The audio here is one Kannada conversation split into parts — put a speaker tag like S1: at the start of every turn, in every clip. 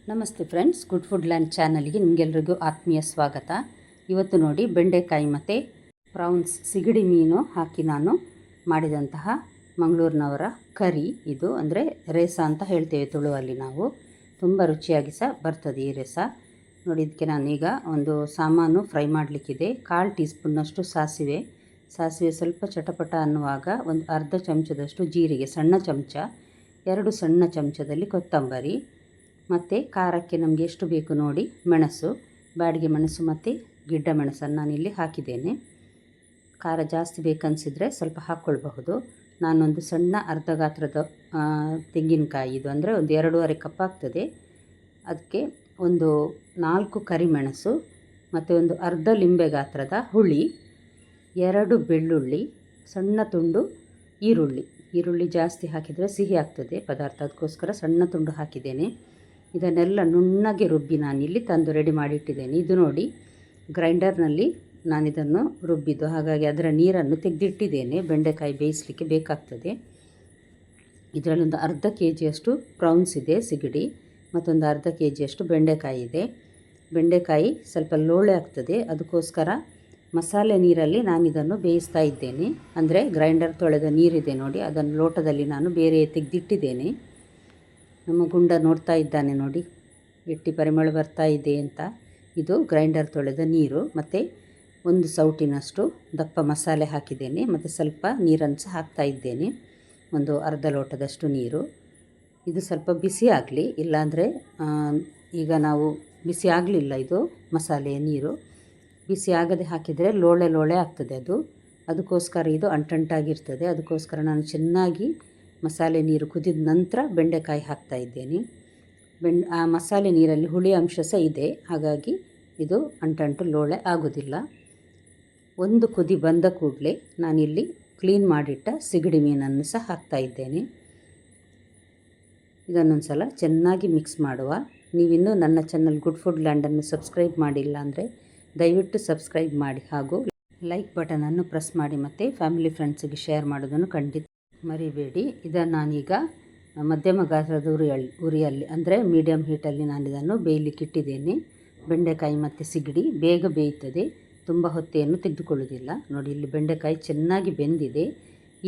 S1: ನಮಸ್ತೆ ಫ್ರೆಂಡ್ಸ್, ಗುಡ್ ಫುಡ್ ಲ್ಯಾಂಡ್ ಚಾನಲ್ಗೆ ನಿಮಗೆಲ್ರಿಗೂ ಆತ್ಮೀಯ ಸ್ವಾಗತ. ಇವತ್ತು ನೋಡಿ ಬೆಂಡೆಕಾಯಿ ಮತ್ತು ಪ್ರಾನ್ಸ್ ಸಿಗಡಿ ಮೀನು ಹಾಕಿ ನಾನು ಮಾಡಿದಂತಹ ಮಂಗಳೂರಿನವರ ಕರಿ. ಇದು ಅಂದರೆ ರೇಸ ಅಂತ ಹೇಳ್ತೇವೆ ತುಳುವಲ್ಲಿ ನಾವು. ತುಂಬ ರುಚಿಯಾಗಿ ಸಹ ಬರ್ತದೆ ಈ ರೇಸ. ನೋಡಿ, ಇದಕ್ಕೆ ನಾನೀಗ ಒಂದು ಸಾಮಾನು ಫ್ರೈ ಮಾಡಲಿಕ್ಕಿದೆ. 1/4 ಟೀ ಸ್ಪೂನ್ನಷ್ಟು ಸಾಸಿವೆ ಸ್ವಲ್ಪ ಚಟಪಟ ಅನ್ನುವಾಗ ಒಂದು ಅರ್ಧ ಚಮಚದಷ್ಟು ಜೀರಿಗೆ, ಸಣ್ಣ ಚಮಚ, 2 ಸಣ್ಣ ಚಮಚದಲ್ಲಿ ಕೊತ್ತಂಬರಿ, ಮತ್ತು ಖಾರಕ್ಕೆ ನಮಗೆ ಎಷ್ಟು ಬೇಕು ನೋಡಿ ಮೆಣಸು, ಬಾಡಿಗೆ ಮೆಣಸು ಮತ್ತು ಗಿಡ್ಡ ಮೆಣಸನ್ನು ನಾನಿಲ್ಲಿ ಹಾಕಿದ್ದೇನೆ. ಖಾರ ಜಾಸ್ತಿ ಬೇಕನ್ನಿಸಿದರೆ ಸ್ವಲ್ಪ ಹಾಕ್ಕೊಳ್ಬಹುದು. ನಾನೊಂದು ಸಣ್ಣ ಅರ್ಧ ಗಾತ್ರದ ತೆಂಗಿನಕಾಯಿ, ಇದು ಅಂದರೆ ಒಂದು 2.5 ಕಪ್ ಆಗ್ತದೆ. ಅದಕ್ಕೆ ಒಂದು 4 ಕರಿಮೆಣಸು ಮತ್ತು ಒಂದು ಅರ್ಧ ಲಿಂಬೆ ಗಾತ್ರದ ಹುಳಿ, 2 ಬೆಳ್ಳುಳ್ಳಿ, ಸಣ್ಣ ತುಂಡು ಈರುಳ್ಳಿ ಜಾಸ್ತಿ ಹಾಕಿದರೆ ಸಿಹಿ ಆಗ್ತದೆ ಪದಾರ್ಥ, ಅದಕ್ಕೋಸ್ಕರ ಸಣ್ಣ ತುಂಡು ಹಾಕಿದ್ದೇನೆ. ಇದನ್ನೆಲ್ಲ ನುಣ್ಣಗೆ ರುಬ್ಬಿ ನಾನಿಲ್ಲಿ ತಂದು ರೆಡಿ ಮಾಡಿಟ್ಟಿದ್ದೇನೆ. ಇದು ನೋಡಿ ಗ್ರೈಂಡರ್ನಲ್ಲಿ ನಾನಿದನ್ನು ರುಬ್ಬಿದ್ದು, ಹಾಗಾಗಿ ಅದರ ನೀರನ್ನು ತೆಗೆದಿಟ್ಟಿದ್ದೇನೆ. ಬೆಂಡೆಕಾಯಿ ಬೇಯಿಸಲಿಕ್ಕೆ ಬೇಕಾಗ್ತದೆ. ಇದರಲ್ಲಿ ಒಂದು ಅರ್ಧ ಕೆಜಿಯಷ್ಟು ಪ್ರಾನ್ಸ್ ಇದೆ ಸಿಗಡಿ, ಮತ್ತೊಂದು ಅರ್ಧ ಕೆಜಿಯಷ್ಟು ಬೆಂಡೆಕಾಯಿ ಇದೆ. ಬೆಂಡೆಕಾಯಿ ಸ್ವಲ್ಪ ಲೋಳೆ ಆಗ್ತದೆ, ಅದಕ್ಕೋಸ್ಕರ ಮಸಾಲೆ ನೀರಲ್ಲಿ ನಾನಿದನ್ನು ಬೇಯಿಸ್ತಾ ಇದ್ದೇನೆ. ಅಂದರೆ ಗ್ರೈಂಡರ್ ತೊಳೆದ ನೀರಿದೆ ನೋಡಿ, ಅದನ್ನು ಲೋಟದಲ್ಲಿ ನಾನು ಬೇರೆ ತೆಗೆದಿಟ್ಟಿದ್ದೇನೆ. ನಮ್ಮ ಗುಂಡ ನೋಡ್ತಾ ಇದ್ದಾನೆ ನೋಡಿ, ಎಟ್ಟಿ ಪರಿಮಳ ಬರ್ತಾ ಇದೆ ಅಂತ. ಇದು ಗ್ರೈಂಡರ್ ತೊಳೆದ ನೀರು, ಮತ್ತು ಒಂದು ಸೌಟಿನಷ್ಟು ದಪ್ಪ ಮಸಾಲೆ ಹಾಕಿದ್ದೇನೆ, ಮತ್ತು ಸ್ವಲ್ಪ ನೀರನ್ನು ಸಹ ಹಾಕ್ತಾ ಇದ್ದೇನೆ, ಒಂದು ಅರ್ಧ ಲೋಟದಷ್ಟು ನೀರು. ಇದು ಸ್ವಲ್ಪ ಬಿಸಿ ಆಗಲಿ, ಇಲ್ಲಾಂದರೆ ಈಗ ನಾವು ಬಿಸಿ ಆಗಲಿಲ್ಲ, ಇದು ಮಸಾಲೆಯ ನೀರು ಬಿಸಿ ಆಗದೆ ಹಾಕಿದರೆ ಲೋಳೆ ಆಗ್ತದೆ ಅದಕ್ಕೋಸ್ಕರ ಇದು ಅಂಟಂಟಾಗಿರ್ತದೆ. ಅದಕ್ಕೋಸ್ಕರ ನಾನು ಚೆನ್ನಾಗಿ ಮಸಾಲೆ ನೀರು ಕುದಿದ ನಂತರ ಬೆಂಡೆಕಾಯಿ ಹಾಕ್ತಾ ಇದ್ದೇನೆ. ಆ ಮಸಾಲೆ ನೀರಲ್ಲಿ ಹುಳಿ ಅಂಶ ಸಹ ಇದೆ, ಹಾಗಾಗಿ ಇದು ಅಂಟಂಟು ಲೋಳೆ ಆಗೋದಿಲ್ಲ. ಒಂದು ಕುದಿ ಬಂದ ಕೂಡಲೇ ನಾನಿಲ್ಲಿ ಕ್ಲೀನ್ ಮಾಡಿಟ್ಟ ಸಿಗಡಿ ಮೀನನ್ನು ಸಹ ಹಾಕ್ತಾ ಇದ್ದೇನೆ. ಇದನ್ನೊಂದು ಸಲ ಚೆನ್ನಾಗಿ ಮಿಕ್ಸ್ ಮಾಡುವ. ನೀವಿನ್ನೂ ನನ್ನ ಚಾನಲ್ ಗುಡ್ ಫುಡ್ ಲ್ಯಾಂಡನ್ನು ಸಬ್ಸ್ಕ್ರೈಬ್ ಮಾಡಿಲ್ಲ ಅಂದರೆ ದಯವಿಟ್ಟು ಸಬ್ಸ್ಕ್ರೈಬ್ ಮಾಡಿ, ಹಾಗೂ ಲೈಕ್ ಬಟನನ್ನು ಪ್ರೆಸ್ ಮಾಡಿ, ಮತ್ತು ಫ್ಯಾಮಿಲಿ ಫ್ರೆಂಡ್ಸಿಗೆ ಶೇರ್ ಮಾಡೋದನ್ನು ಖಂಡಿತ ಮರಿಬೇಡಿ. ಇದನ್ನು ನಾನೀಗ ಮಧ್ಯಮ ಗಾತ್ರದ ಉರಿಯಲ್ಲಿ ಅಂದರೆ ಮೀಡಿಯಮ್ ಹೀಟಲ್ಲಿ ನಾನಿದನ್ನು ಬೇಯಲಿಕ್ಕೆ ಇಟ್ಟಿದ್ದೇನೆ. ಬೆಂಡೆಕಾಯಿ ಮತ್ತು ಸಿಗಡಿ ಬೇಗ ಬೇಯುತ್ತದೆ, ತುಂಬ ಹೊತ್ತೆಯನ್ನು ತೆಗೆದುಕೊಳ್ಳುವುದಿಲ್ಲ. ನೋಡಿ, ಇಲ್ಲಿ ಬೆಂಡೆಕಾಯಿ ಚೆನ್ನಾಗಿ ಬೆಂದಿದೆ.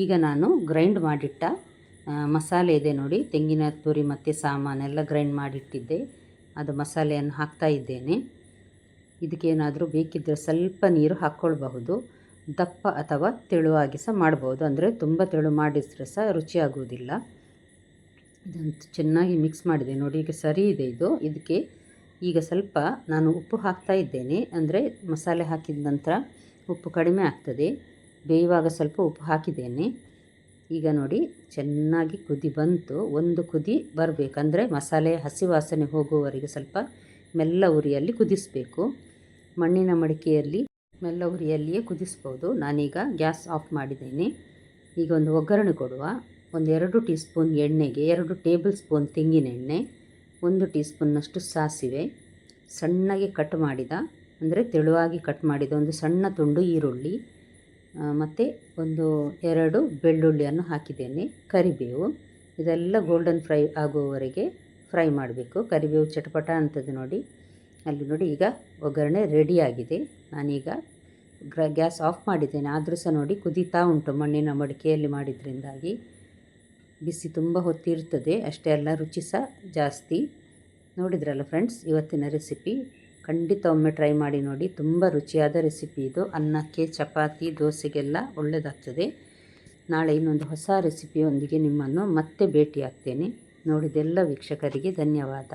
S1: ಈಗ ನಾನು ಗ್ರೈಂಡ್ ಮಾಡಿಟ್ಟ ಮಸಾಲೆ ಇದೆ ನೋಡಿ, ತೆಂಗಿನ ತುರಿ ಮತ್ತು ಸಾಮಾನೆಲ್ಲ ಗ್ರೈಂಡ್ ಮಾಡಿಟ್ಟಿದ್ದೆ, ಅದು ಮಸಾಲೆಯನ್ನು ಹಾಕ್ತಾ ಇದ್ದೇನೆ. ಇದಕ್ಕೇನಾದರೂ ಬೇಕಿದ್ದರೆ ಸ್ವಲ್ಪ ನೀರು ಹಾಕ್ಕೊಳ್ಬಹುದು. ದಪ್ಪ ಅಥವಾ ತೆಳುವಾಗಿ ಸಹ ಮಾಡ್ಬೋದು, ಅಂದರೆ ತುಂಬ ತೆಳು ಮಾಡಿದರೆ ಸಹ ರುಚಿಯಾಗುವುದಿಲ್ಲ. ಇದನ್ನು ಚೆನ್ನಾಗಿ ಮಿಕ್ಸ್ ಮಾಡಿದೆ ನೋಡಿ, ಈಗ ಸರಿ ಇದೆ ಇದು. ಇದಕ್ಕೆ ಈಗ ಸ್ವಲ್ಪ ನಾನು ಉಪ್ಪು ಹಾಕ್ತಾ ಇದ್ದೇನೆ, ಅಂದರೆ ಮಸಾಲೆ ಹಾಕಿದ ನಂತರ ಉಪ್ಪು ಕಡಿಮೆ ಆಗ್ತದೆ. ಬೇಯುವಾಗ ಸ್ವಲ್ಪ ಉಪ್ಪು ಹಾಕಿದ್ದೇನೆ. ಈಗ ನೋಡಿ ಚೆನ್ನಾಗಿ ಕುದಿ ಬಂತು. ಒಂದು ಕುದಿ ಬರಬೇಕಂದ್ರೆ ಮಸಾಲೆ ಹಸಿ ವಾಸನೆ ಹೋಗುವವರೆಗೆ ಸ್ವಲ್ಪ ಮೆಲ್ಲ ಉರಿಯಲ್ಲಿ ಕುದಿಸಬೇಕು. ಮಣ್ಣಿನ ಮಡಿಕೆಯಲ್ಲಿ ಮೆಲ್ಲ ಉರಿಯಲ್ಲಿಯೇ ಕುದಿಸ್ಬೋದು. ನಾನೀಗ ಗ್ಯಾಸ್ ಆಫ್ ಮಾಡಿದ್ದೇನೆ. ಈಗ ಒಂದು ಒಗ್ಗರಣೆ ಕೊಡುವ. ಒಂದು 2 ಟೀ ಸ್ಪೂನ್ ಎಣ್ಣೆಗೆ 2 ಟೇಬಲ್ ಸ್ಪೂನ್ ತೆಂಗಿನೆಣ್ಣೆ, 1 ಟೀ ಸ್ಪೂನ್ನಷ್ಟು ಸಾಸಿವೆ, ಸಣ್ಣಗೆ ಕಟ್ ಮಾಡಿದ ಅಂದರೆ ತೆಳುವಾಗಿ ಕಟ್ ಮಾಡಿದ ಒಂದು ಸಣ್ಣ ತುಂಡು ಈರುಳ್ಳಿ, ಮತ್ತು ಒಂದು 2 ಬೆಳ್ಳುಳ್ಳಿಯನ್ನು ಹಾಕಿದ್ದೇನೆ. ಕರಿಬೇವು, ಇದೆಲ್ಲ ಗೋಲ್ಡನ್ ಫ್ರೈ ಆಗುವವರೆಗೆ ಫ್ರೈ ಮಾಡಬೇಕು. ಕರಿಬೇವು ಚಟಪಟ ಅಂತದೆ ನೋಡಿ, ಅಲ್ಲಿ ನೋಡಿ. ಈಗ ಒಗ್ಗರಣೆ ರೆಡಿಯಾಗಿದೆ. ನಾನೀಗ ಗ್ಯಾಸ್ ಆಫ್ ಮಾಡಿದ್ದೇನೆ, ಆದರೂ ಸಹ ನೋಡಿ ಕುದೀತಾ ಉಂಟು. ಮಣ್ಣಿನ ಮಡಿಕೆಯಲ್ಲಿ ಮಾಡಿದ್ರಿಂದಾಗಿ ಬಿಸಿ ತುಂಬ ಹೊತ್ತಿರ್ತದೆ, ಅಷ್ಟೇ ಅಲ್ಲ ರುಚಿ ಸಹ ಜಾಸ್ತಿ. ನೋಡಿದ್ರಲ್ಲ ಫ್ರೆಂಡ್ಸ್, ಇವತ್ತಿನ ರೆಸಿಪಿ ಖಂಡಿತ ಒಮ್ಮೆ ಟ್ರೈ ಮಾಡಿ ನೋಡಿ. ತುಂಬ ರುಚಿಯಾದ ರೆಸಿಪಿ ಇದು. ಅನ್ನಕ್ಕೆ, ಚಪಾತಿ, ದೋಸೆಗೆಲ್ಲ ಒಳ್ಳೆಯದಾಗ್ತದೆ. ನಾಳೆ ಇನ್ನೊಂದು ಹೊಸ ರೆಸಿಪಿಯೊಂದಿಗೆ ನಿಮ್ಮನ್ನು ಮತ್ತೆ ಭೇಟಿಯಾಗ್ತೇನೆ. ನೋಡಿದೆಲ್ಲ ವೀಕ್ಷಕರಿಗೆ ಧನ್ಯವಾದ.